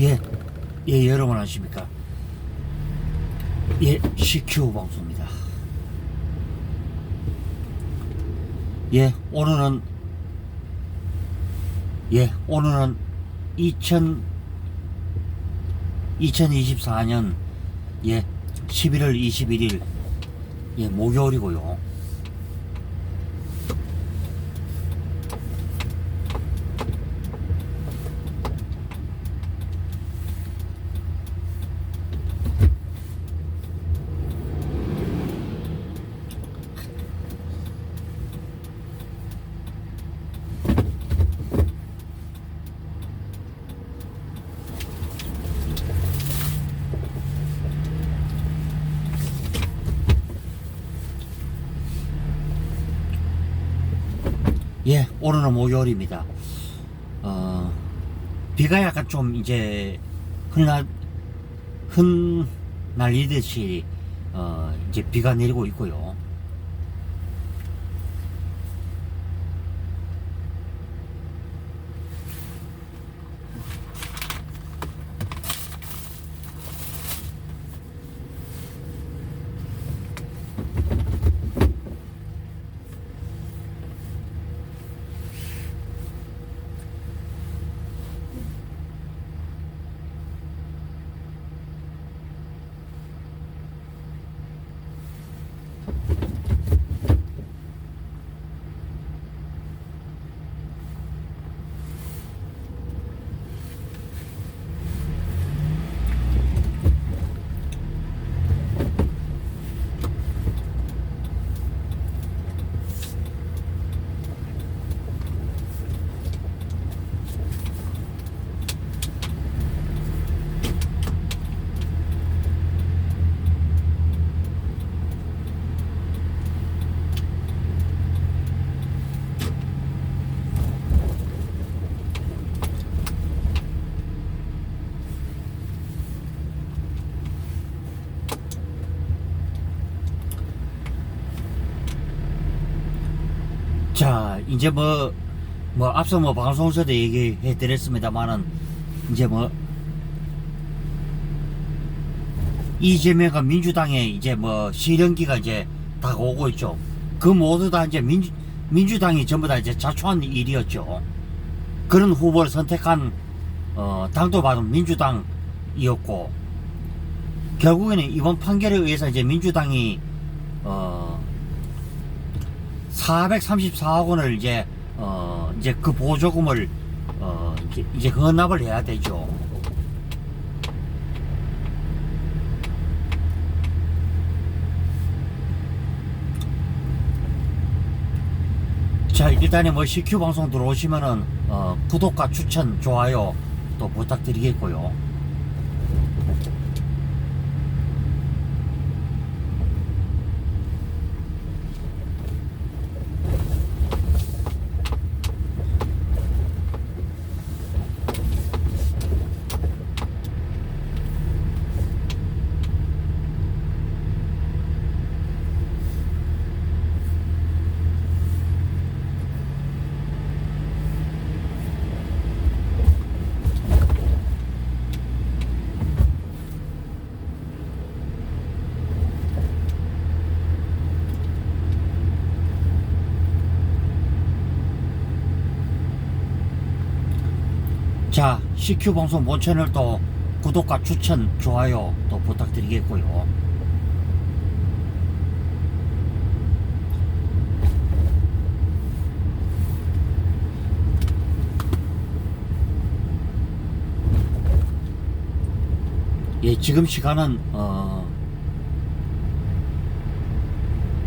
예, 예, 여러분 안녕하십니까? 예, CQ 방송입니다. 예, 오늘은 2024년 11월 21일 목요일이고요. 예, 오늘은 목요일입니다. 비가 약간 좀 이제 흩날리듯이 이제 비가 내리고 있고요. 자, 이제 앞서 방송에서도 얘기해 드렸습니다만은, 이제 이재명과 민주당의 이제 실현기가 이제 다가오고 있죠. 그 모두 다 이제 민주당이 전부 다 이제 자초한 일이었죠. 그런 후보를 선택한, 당도 받은 민주당이었고, 결국에는 이번 판결에 의해서 이제 민주당이, 434억 원을 이제 그 보조금을 이제 헌납을 해야 되죠. 자, 일단에 CQ 방송 들어오시면은 구독과 추천, 좋아요 또 부탁드리겠고요. 자, CQ 방송 본 채널도 구독과 추천, 좋아요 또 부탁드리겠고요. 예, 지금 시간은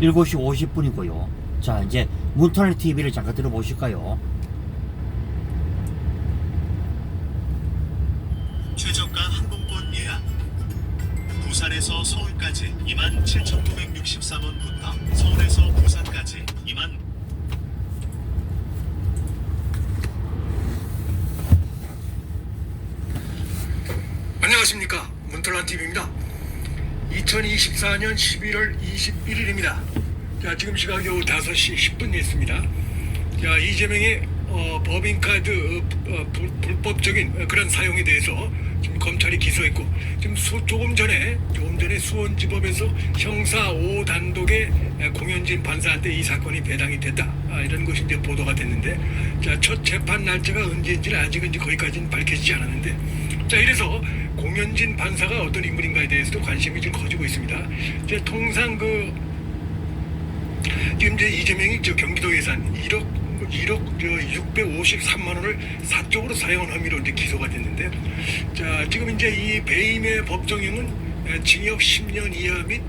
7시 50분이고요. 자, 이제 문터널 TV를 잠깐 들어보실까요? 최저가 항공권 예약. 부산에서 서울까지 27,963원부터 서울에서 부산까지 2만. 안녕하십니까, 문털란TV입니다. 2024년 11월 21일입니다. 자, 지금 시각이 오후 5시 10분 됐습니다. 자, 이재명의 법인카드 불법적인 그런 사용에 대해서 지금 검찰이 기소했고 지금 조금 전에 수원지법에서 형사 5단독의 공현진 판사한테 이 사건이 배당이 됐다, 이런 것이 이제 보도가 됐는데, 자, 첫 재판 날짜가 언제인지는 아직은 이제 거기까지는 밝혀지지 않았는데, 자, 이래서 공현진 판사가 어떤 인물인가에 대해서도 관심이 좀 커지고 있습니다. 이제 통상 지금 이제 이재명이 경기도 예산 1억 653만 원을 사적으로 사용한 혐의로 이제 기소가 됐는데, 자, 지금 이제 이 배임의 법정형은 징역 10년 이하 및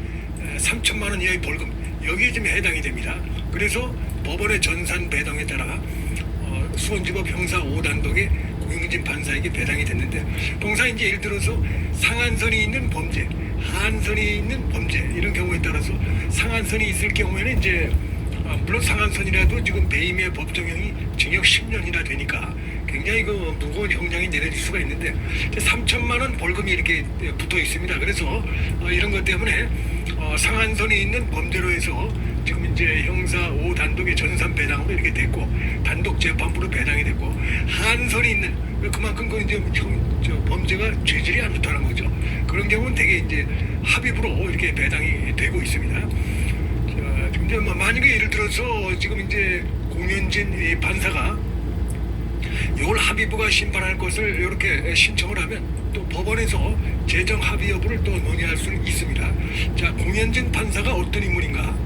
3천만 원 이하의 벌금, 여기에 좀 해당이 됩니다. 그래서 법원의 전산 배당에 따라 수원지법 형사 5단독의 공영진 판사에게 배당이 됐는데, 통상 이제 예를 들어서 상한선이 있는 범죄, 하한선이 있는 범죄, 이런 경우에 따라서 상한선이 있을 경우에는 이제 물론 상한선이라도 지금 배임의 법정형이 징역 10년이나 되니까 굉장히 무거운 형량이 내려질 수가 있는데, 3천만 원 벌금이 이렇게 붙어 있습니다. 그래서 이런 것 때문에 상한선이 있는 범죄로 해서 지금 이제 형사 5단독의 전산 배당으로 이렇게 됐고, 단독 재판부로 배당이 됐고, 한선이 있는, 그만큼 이제 범죄가 죄질이 안 좋다는 거죠. 그런 경우는 되게 이제 합의부로 이렇게 배당이 되고 있습니다. 근데 만약에 예를 들어서 지금 이제 공현진 이 판사가 이걸 합의부가 심판할 것을 이렇게 신청을 하면 또 법원에서 재정 합의 여부를 또 논의할 수는 있습니다. 자, 공현진 판사가 어떤 인물인가?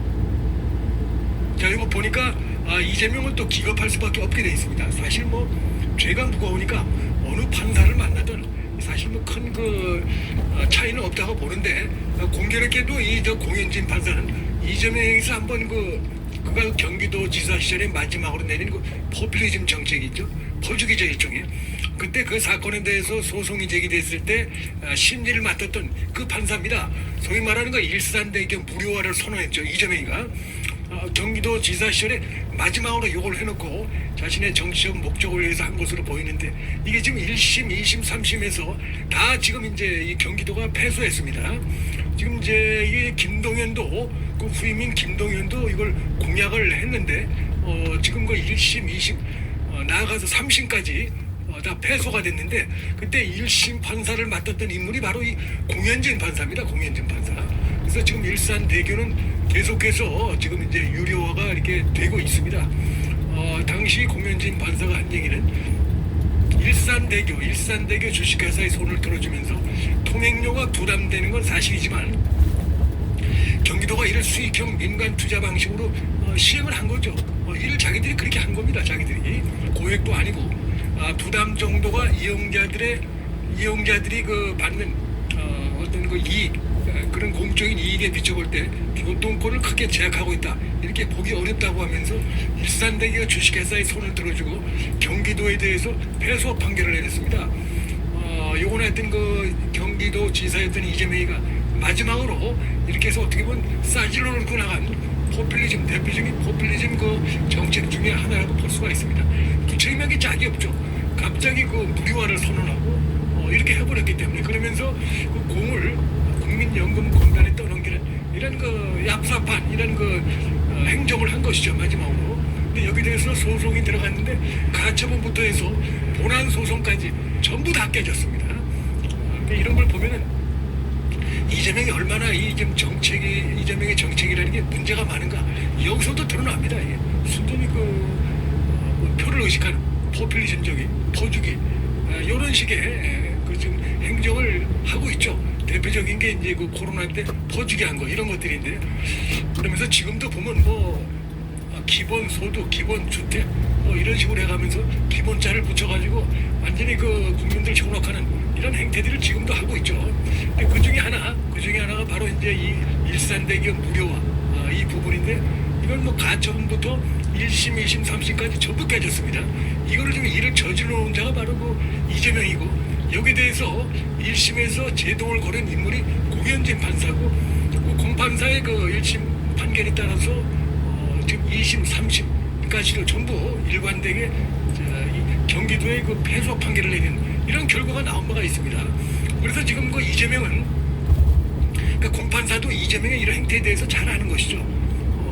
자, 이거 보니까 이재명은 또 기겁할 수밖에 없게 돼 있습니다. 사실 죄가 무거우니까 어느 판사를 만나든 사실 큰 차이는 없다고 보는데, 공교롭게도 이 공현진 판사는 이재명에서 한번 그가 경기도지사 시절에 마지막으로 내린 포퓰리즘 정책이 있죠. 퍼주기죠, 일종의. 그때 그 사건에 대해서 소송이 제기됐을 때 심리를 맡았던 그 판사입니다. 소위 말하는 일산대교 무료화를 선언했죠, 이재명이가. 경기도지사 시절에 마지막으로 이걸 해놓고 자신의 정치적 목적을 위해서 한 것으로 보이는데, 이게 지금 1심, 2심, 3심에서 다 지금 이제 이 경기도가 패소했습니다. 지금 이제 이 김동연도, 그 후임인 김동연도 이걸 공약을 했는데, 지금 1심, 2심, 나아가서 3심까지 다 패소가 됐는데, 그때 1심 판사를 맡았던 인물이 바로 이 공현진 판사입니다. 공현진 판사. 그래서 지금 일산대교는 계속해서 지금 이제 유료화가 이렇게 되고 있습니다. 당시 공현진 판사가 한 얘기는 일산대교 주식회사의 손을 들어주면서 통행료가 부담되는 건 사실이지만 경기도가 이를 수익형 민간 투자 방식으로 시행을 한 거죠. 이를 자기들이 그렇게 한 겁니다. 자기들이 고액도 아니고 부담 정도가 이용자들이 받는 어떤 이익, 그런 공적인 이익에 비춰볼 때 교통권을 크게 제약하고 있다, 이렇게 보기 어렵다고 하면서 일산대기가 주식회사의 손을 들어주고 경기도에 대해서 패소 판결을 내렸습니다. 요건 하여튼 경기도 지사였던 이재명이가 마지막으로 이렇게 해서 어떻게 보면 싸질러 놓고 나간 포퓰리즘, 대표적인 포퓰리즘 정책 중에 하나라고 볼 수가 있습니다. 구체적인 게 짝이 없죠. 갑자기 무료화를 선언하고 이렇게 해버렸기 때문에, 그러면서 공을 국민연금공단에 떠넘기는 이런 얍삽한 이런 행정을 한 것이죠, 마지막으로. 근데 여기 대해서 소송이 들어갔는데 가처분부터 해서 본안 소송까지 전부 다 깨졌습니다. 이런 걸 보면은 이재명이 얼마나 이재명의 정책이라는 게 문제가 많은가 여기서도 드러납니다. 순전히 표를 의식하는 포퓰리즘적인 퍼주기, 이런 식의 지금 행정을 하고 있죠. 대표적인 게 이제 코로나 때 퍼주기 한 거, 이런 것들인데, 그러면서 지금도 보면 기본소득, 기본주택 이런 식으로 해가면서 기본자를 붙여가지고 완전히 국민들 정락하는 이런 행태들을 지금도 하고 있죠. 근데 그 중에 하나가 바로 이제 이 일산대교 무료화 이 부분인데, 이건 가처분부터 1심, 2심, 3심까지 전부 깨졌습니다. 이거를 지금 일을 저질러 놓은 자가 바로 이재명이고, 여기에 대해서 1심에서 제동을 걸은 인물이 공현진 판사고, 공판사의 1심 판결에 따라서 지금 2심, 3심까지도 전부 일관되게 경기도의 패소 판결을 내린 이런 결과가 나온 바가 있습니다. 그래서 지금 이재명은, 공판사도 이재명의 이런 행태에 대해서 잘 아는 것이죠.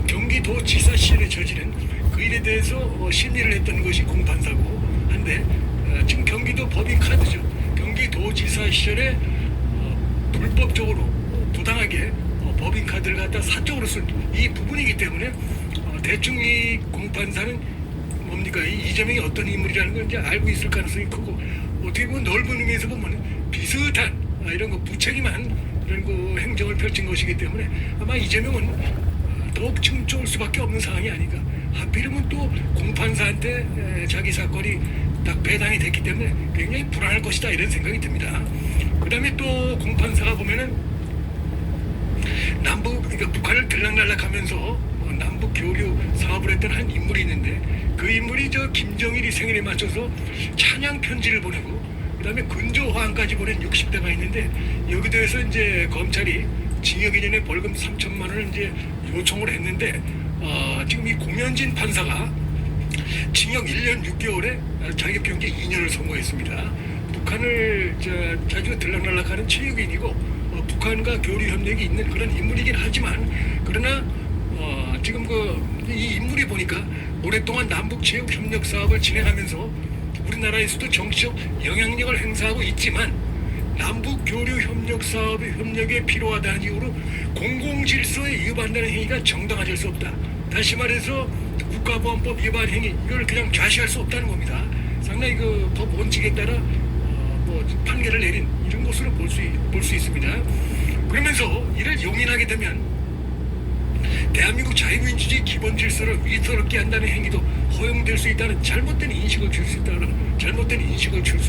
경기도 지사 시절에 저지른 그 일에 대해서 심리를 했던 것이 공판사고 한데, 지금 경기도 법인카드죠. 경기도지사 시절에 불법적으로 부당하게 법인카드를 갖다 사적으로 쓴 이 부분이기 때문에 대충 이 공판사는 뭡니까 이 이재명이 어떤 인물이라는 걸 이제 알고 있을 가능성이 크고 어떻게 보면 넓은 의미에서 보면 비슷한 이런 거 무책임한 이런 그 행정을 펼친 것이기 때문에 아마 이재명은 더욱 춤춰올 수밖에 없는 상황이 아닌가. 하필이면 또 공판사한테 자기 사건이 딱 배당이 됐기 때문에 굉장히 불안할 것이다 이런 생각이 듭니다. 그 다음에 또 공판사가 보면은 남북 그러니까 북한을 들락날락하면서 남북 교류 사업을 했던 한 인물이 있는데 그 인물이 저 김정일이 생일에 맞춰서 찬양 편지를 보내고 그다음에 근조 화환까지 보낸 60대가 있는데 여기 대해서 이제 검찰이 징역 2년에 벌금 3천만 원을 이제 요청을 했는데 지금 이 공현진 판사가 징역 1년 6개월에 자격정지 2년을 선고했습니다. 북한을 자주 들락날락하는 체육인이고 북한과 교류 협력이 있는 그런 인물이긴 하지만 그러나 지금 이 인물이 보니까 오랫동안 남북 체육 협력 사업을 진행하면서 우리나라에서도 정치적 영향력을 행사하고 있지만 남북 교류 협력 사업의 협력에 필요하다는 이유로 공공 질서에 위반되는 행위가 정당화될 수 없다. 다시 말해서 국가보안법 위반 행위 이걸 그냥 좌시할 수 없다는 겁니다. 상당히 그 법 원칙에 따라 판결을 내린 이런 것으로 볼 수 있습니다. 그러면서 이를 용인하게 되면 대한민국 자유민주주의 기본 질서를 위태롭게 한다는 행위도 허용될 수 있다는 잘못된 인식을 줄 수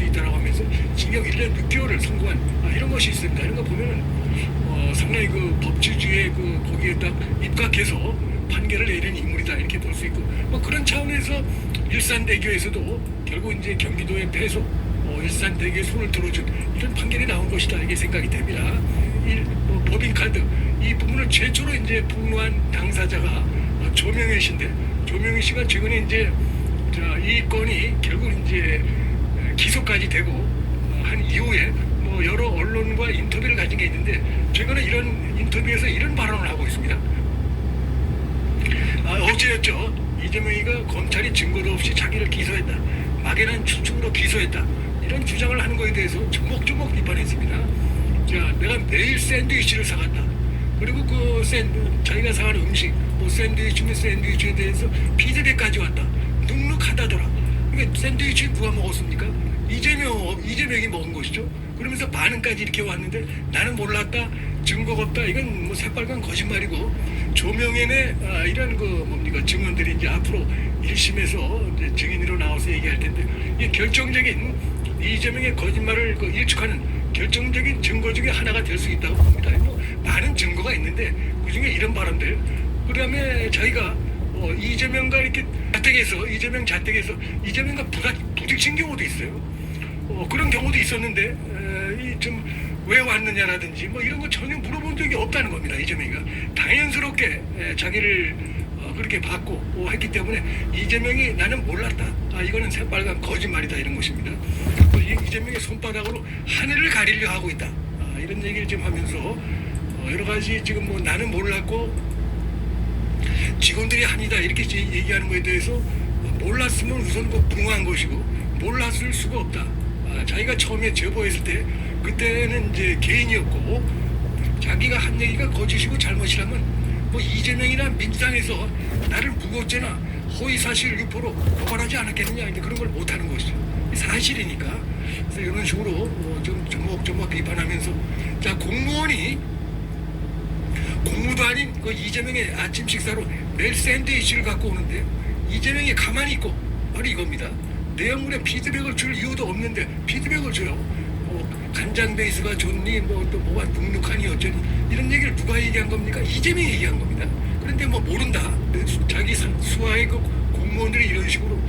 있다라고 하면서 징역 1년 6개월을 선고한 이런 것이 있습니다. 이런 거 보면은 상당히 그 법치주의의 거기에 딱 입각해서 판결을 내린 인물이다 이렇게 볼 수 있고 그런 차원에서 일산대교에서도 결국 이제 경기도의 패소 일산대교에 손을 들어준 이런 판결이 나온 것이다 이렇게 생각이 됩니다. 법인카드 이 부분을 최초로 이제 폭로한 당사자가 조명현 씨인데 조명현 씨가 최근에 이제 이 건이 결국 이제 기소까지 되고 한 이후에 여러 언론과 인터뷰를 가진 게 있는데 최근에 이런 인터뷰에서 이런 발언을 하고 있습니다. 어제였죠. 이재명이가 검찰이 증거도 없이 자기를 기소했다. 막연한 추측으로 기소했다. 이런 주장을 하는 것에 대해서 조목조목 비판했습니다. 자, 내가 매일 샌드위치를 사갔다. 그리고 자기가 사가는 음식, 샌드위치면 샌드위치에 대해서 피드백까지 왔다. 눅눅하다더라. 그러니까 샌드위치 누가 먹었습니까? 이재명이 먹은 것이죠. 그러면서 반응까지 이렇게 왔는데 나는 몰랐다. 증거가 없다. 이건 새빨간 거짓말이고 조명현의 이런 증언들이 이제 앞으로 1심에서 이제 증인으로 나와서 얘기할 텐데 이 결정적인 이재명의 거짓말을 일축하는 결정적인 증거 중에 하나가 될 수 있다고 봅니다. 많은 증거가 있는데 그 중에 이런 발언들. 그다음에 자기가 이재명과 이렇게 이재명 자택에서 이재명과 부딪힌 경우도 있어요. 그런 경우도 있었는데 좀 왜 왔느냐라든지 이런 거 전혀 물어본 적이 없다는 겁니다. 이재명이가 당연스럽게 자기를 그렇게 받고 했기 때문에 이재명이 나는 몰랐다. 이거는 새빨간 거짓말이다 이런 것입니다. 이재명의 손바닥으로 하늘을 가리려 하고 있다. 이런 얘기를 좀 하면서 여러 가지 지금 나는 몰랐고 직원들이 아니다 이렇게 얘기하는 거에 대해서 몰랐으면 우선 붕어한 것이고 몰랐을 수가 없다. 자기가 처음에 제보했을 때 그때는 이제 개인이었고 자기가 한 얘기가 거짓이고 잘못이라면 이재명이나 민주당에서 나를 무고죄나 허위사실 유포로 고발하지 않았겠느냐 그런 걸 못하는 것이죠. 사실이니까. 그래서 이런 식으로 좀 조목조목 비판하면서 자 공무도 아닌 이재명의 아침 식사로 매일 샌드위치를 갖고 오는데 이재명이 가만히 있고 바로 이겁니다. 내용물에 피드백을 줄 이유도 없는데 피드백을 줘요. 간장 베이스가 좋니 또 뭐가 눅눅하니 어쩌니 이런 얘기를 누가 얘기한 겁니까? 이재명이 얘기한 겁니다. 그런데 모른다. 자기 수하의 공무원들이 이런 식으로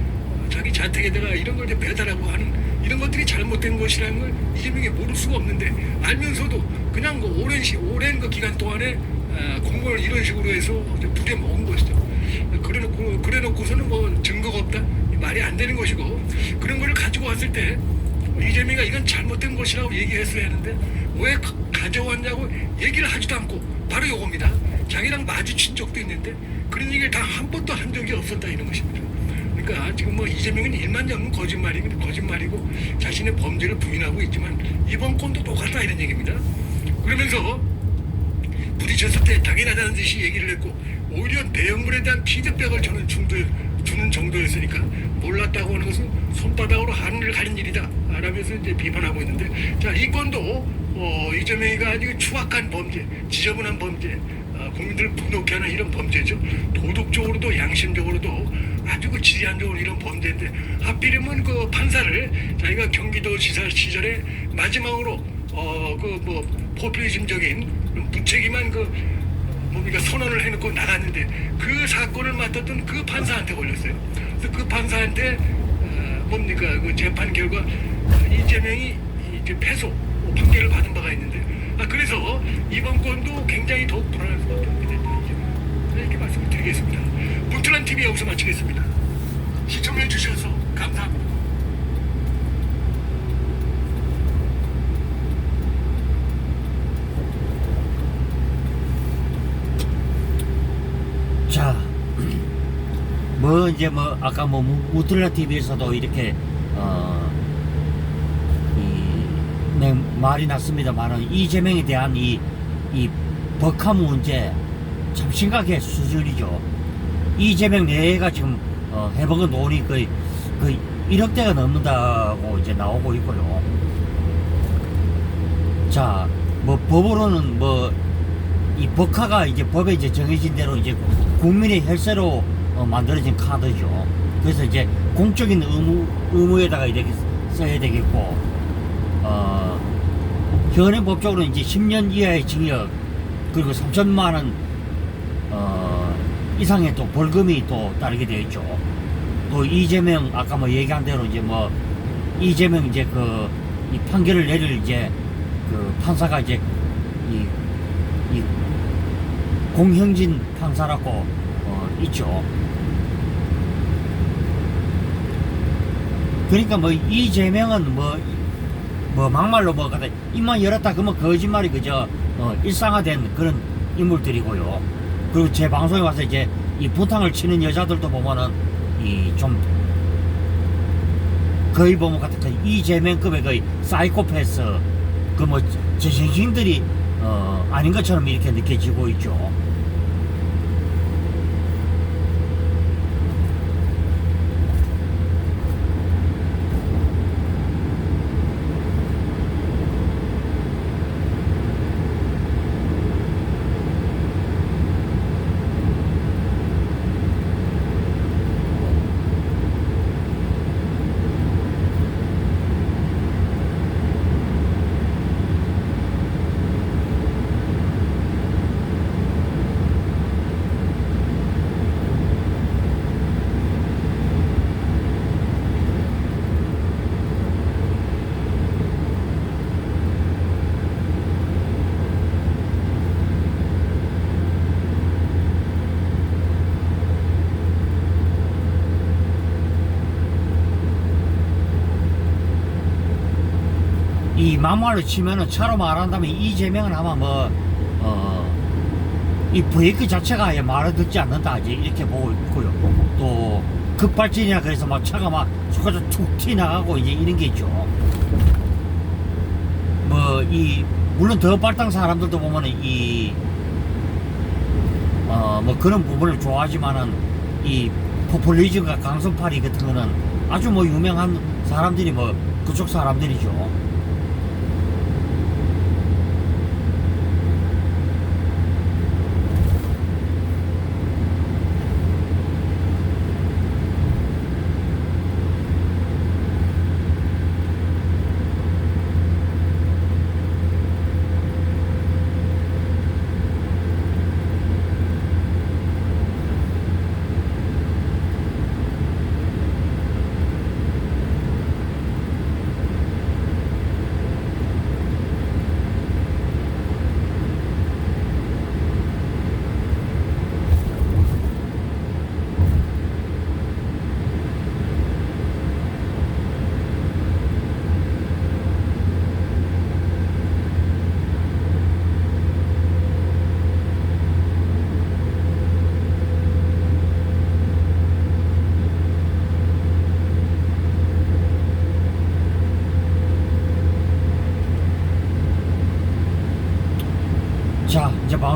자기 자택에다가 이런 걸 배달하고 하는 이런 것들이 잘못된 것이라는 걸 이재명이 모를 수가 없는데 알면서도 그냥 오랜 기간 동안에 공무원을 이런 식으로 해서 부려먹은 것이죠. 그래놓고서는 증거가 없다. 말이 안 되는 것이고 그런 거를 가지고 왔을 때 이재명이가 이건 잘못된 것이라고 얘기했어야 하는데 왜 가져왔냐고 얘기를 하지도 않고 바로 요겁니다. 자기랑 마주친 적도 있는데 그런 얘기를 다 한 번도 한 적이 없었다 이런 것입니다. 그러니까 지금 뭐 이재명은 일만장은 거짓말이고 자신의 범죄를 부인하고 있지만 이번 건도 똑같다 이런 얘기입니다. 그러면서 부딪혔을 때 당연하다는 듯이 얘기를 했고 오히려 내용물에 대한 피드백을 저는 주는 정도였으니까 몰랐다고 하는 것은 손바닥으로 하늘을 가린 일이다 라면서 이제 비판하고 있는데, 자, 이 건도 이재명이가 아주 추악한 범죄, 지저분한 범죄, 국민들을 분노케 하는 이런 범죄죠. 도덕적으로도 양심적으로도 아주 그 지리한적으로 이런 범죄인데 하필이면 그 판사를 자기가 경기도지사 시절에 마지막으로 포퓰리즘적인 무책임한 뭡니까 선언을 해놓고 나갔는데 그 사건을 맡았던 그 판사한테 걸렸어요. 그래서 그 판사한테 뭡니까 그 재판 결과 이재명이 이제 패소 판결을 받은 바가 있는데, 그래서 이번 건도 굉장히 더욱 불안할 수밖에 없게 된다. 이렇게 말씀을 드리겠습니다. 문틀란 TV 여기서 마치겠습니다. 시청해 주셔서 감사합니다. 자, 이제 아까 무틀라 TV에서도 이렇게 말이 났습니다만은 이재명에 대한 이 법화 문제 참 심각해 수준이죠. 이재명 내가 지금 해먹은 돈이 거의 1억대가 넘는다고 이제 나오고 있고요. 자, 법으로는 이 법화가 이제 법에 이제 정해진 대로 이제 국민의 혈세로 만들어진 카드죠. 그래서 이제 공적인 의무에다가 이렇게 써야 되겠고, 현행 법적으로는 이제 10년 이하의 징역 그리고 3천만 원 이상의 또 벌금이 또 따르게 되어 있죠. 또 이재명 아까 얘기한 대로 이제 이재명 이제 이 판결을 내릴 이제 그 판사가 이제 이 공형진 판사라고 있죠. 그러니까 이재명은 막말로 입만 열었다 그러면 거짓말이 그저 일상화된 그런 인물들이고요. 그리고 제 방송에 와서 이제 이 부탕을 치는 여자들도 보면은 좀 거의 보면 같은 이재명급의 거의 사이코패스 제정신들이 아닌 것처럼 이렇게 느껴지고 있죠. 이 막말로 치면은 차로 말한다면 이재명은 아마 이 브레이크 자체가 아예 말을 듣지 않는다 이제 이렇게 보고 있고요. 또 급발진이라 그래서 차가 속에서 툭 튀나가고 이제 이런 게 있죠. 물론 더 발당 사람들도 보면은 그런 부분을 좋아하지만은 이 포퓰리즘과 강성파리 같은 거는 아주 유명한 사람들이 그쪽 사람들이죠.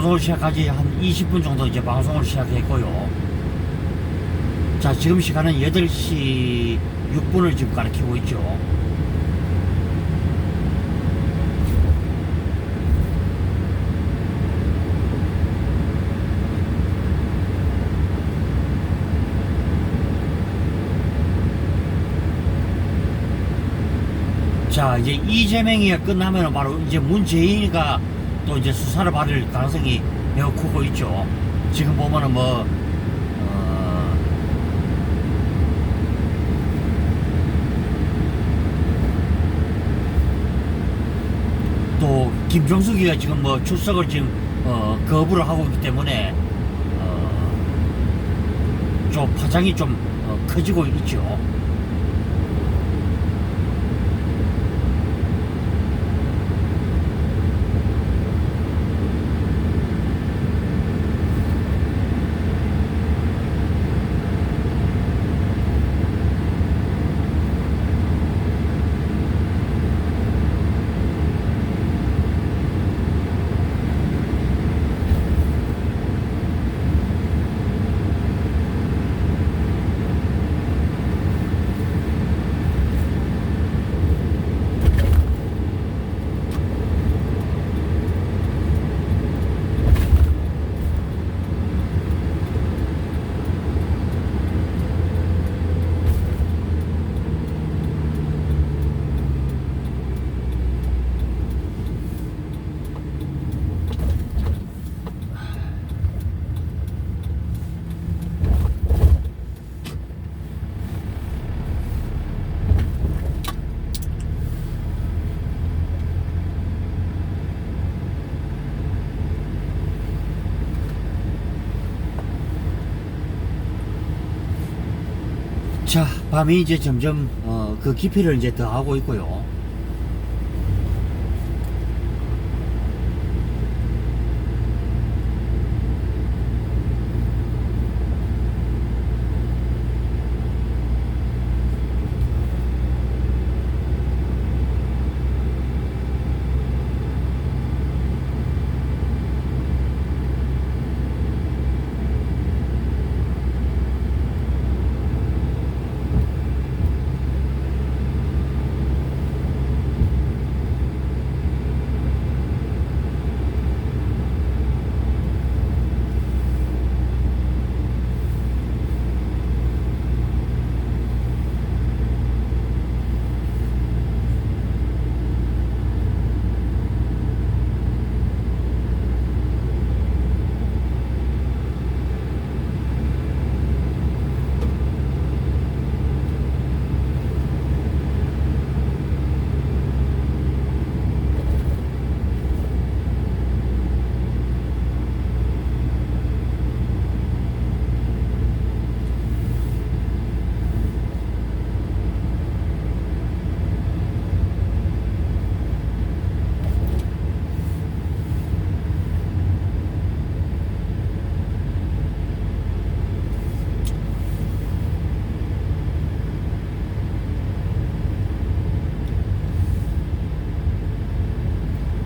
방송을 시작하지 한 20분 정도 이제 방송을 시작했고요. 자, 지금 시간은 8시 6분을 지금 가리키고 있죠. 자, 이제 이재명이가 끝나면 바로 이제 문재인이가 또 이제 수사를 받을 가능성이 매우 크고 있죠. 지금 보면은 뭐, 또 김종숙이가 지금 뭐 출석을 지금 거부를 하고 있기 때문에 좀 파장이 좀 커지고 있죠. 자, 밤이 이제 점점 그 깊이를 이제 더 하고 있고요.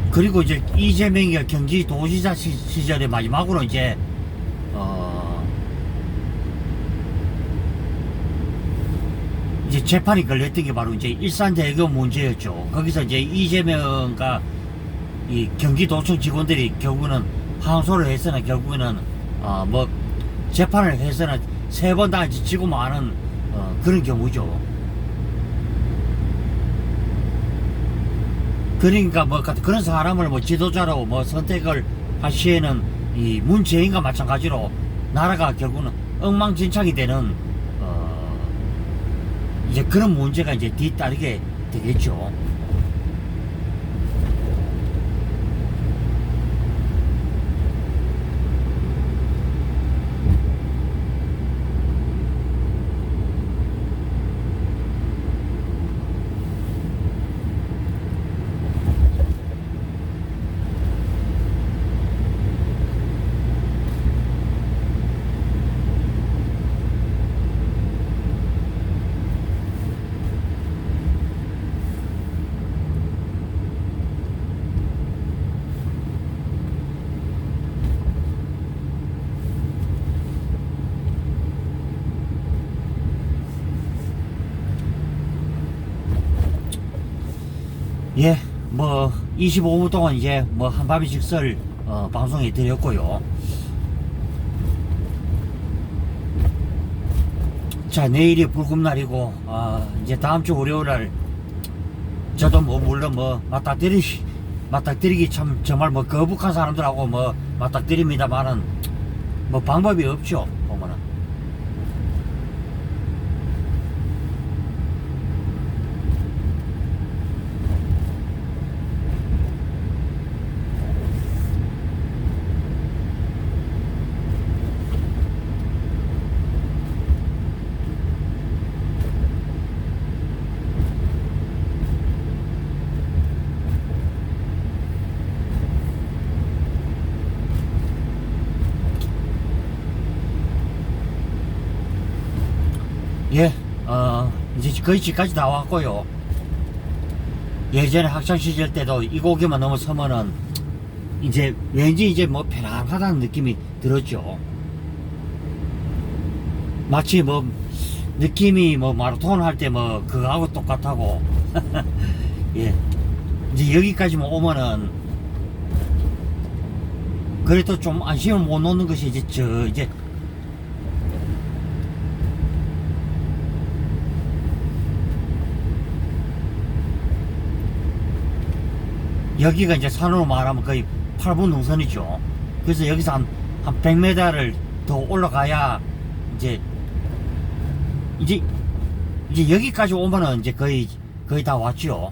그리고 이제 이재명이가 경기도지사 시절에 마지막으로 이제 이제 재판이 걸렸던 게 바로 이제 일산대교 문제였죠. 거기서 이제 이재명과 이 경기도청 직원들이 결국은 항소를 했으나 결국에는 뭐 재판을 했으나 3번 다 지고 마는 그런 경우죠. 그러니까 뭐 그런 사람을 뭐 지도자로 뭐 선택을 할 시에는 이 문재인과 마찬가지로 나라가 결국은 엉망진창이 되는 이제 그런 문제가 이제 뒤따르게 되겠죠. 예, 뭐 25분 동안 이제 뭐 한밤의 직설 방송해 드렸고요. 자, 내일이 불금날이고 이제 다음 주 월요일날 저도 뭐 물론 뭐 맞닥뜨리기 참 정말 뭐 거북한 사람들하고 뭐 맞닥뜨립니다만은 뭐 방법이 없죠. 보면은 예, 이제 거의 집까지 다 왔고요. 예전에 학창시절 때도 이 고개만 넘어서면은 이제 왠지 이제 뭐 편안하다는 느낌이 들었죠. 마치 뭐 느낌이 뭐 마라톤 할 때 뭐 그거하고 똑같다고. 예, 이제 여기까지만 오면은 그래도 좀 안심을 못 놓는 것이 이제 여기가 이제 산으로 말하면 거의 8분 능선이죠. 그래서 여기서 한 100m를 더 올라가야 이제 여기까지 오면은 이제 거의 다 왔죠.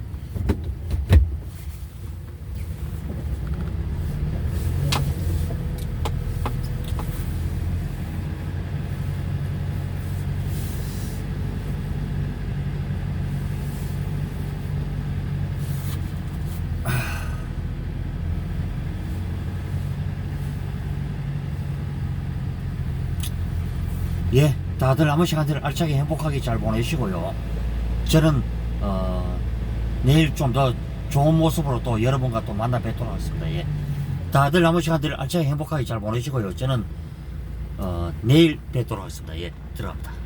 예, 다들 남은 시간들을 알차게 행복하게 잘 보내시고요. 저는 내일 좀 더 좋은 모습으로 또 여러분과 또 만나 뵙도록 하겠습니다. 예, 다들 남은 시간들을 알차게 행복하게 잘 보내시고요. 저는 내일 뵙도록 하겠습니다. 예, 들어갑니다.